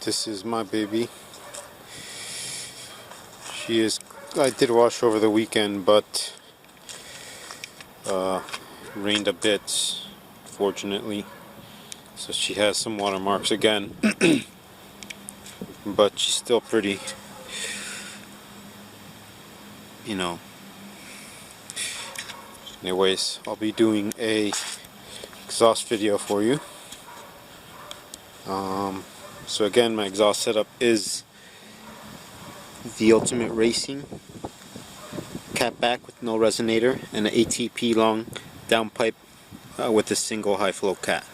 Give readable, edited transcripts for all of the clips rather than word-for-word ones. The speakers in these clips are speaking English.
This is my baby. I did wash over the weekend, but rained a bit, fortunately. So she has some watermarks again. But she's still pretty, you know. Anyways, I'll be doing a exhaust video for you. So again, my exhaust setup is the Ultimate Racing catback with no resonator and an ATP long downpipe with a single high flow cat.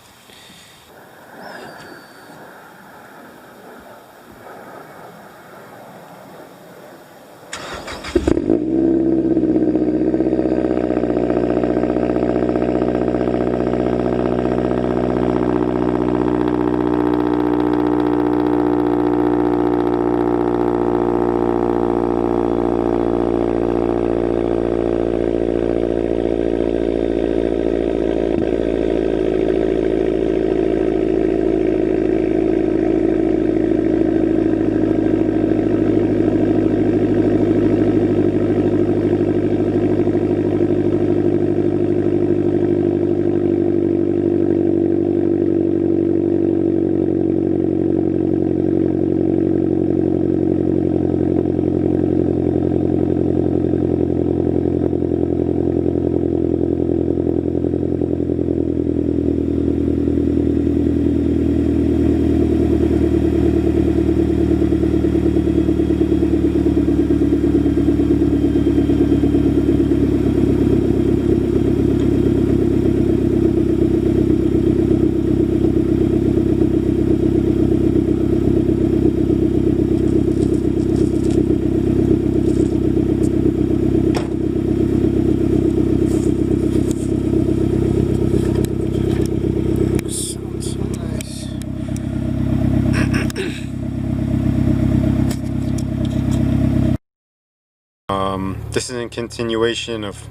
This is in continuation of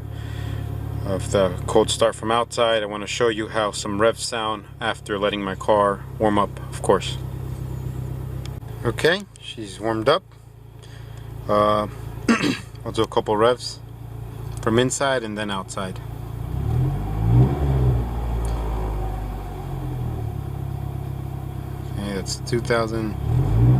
the cold start from outside. I want to show you how some revs sound after letting my car warm up, of course. Okay, she's warmed up. I'll do a couple revs from inside and then outside. Okay, that's 2,000.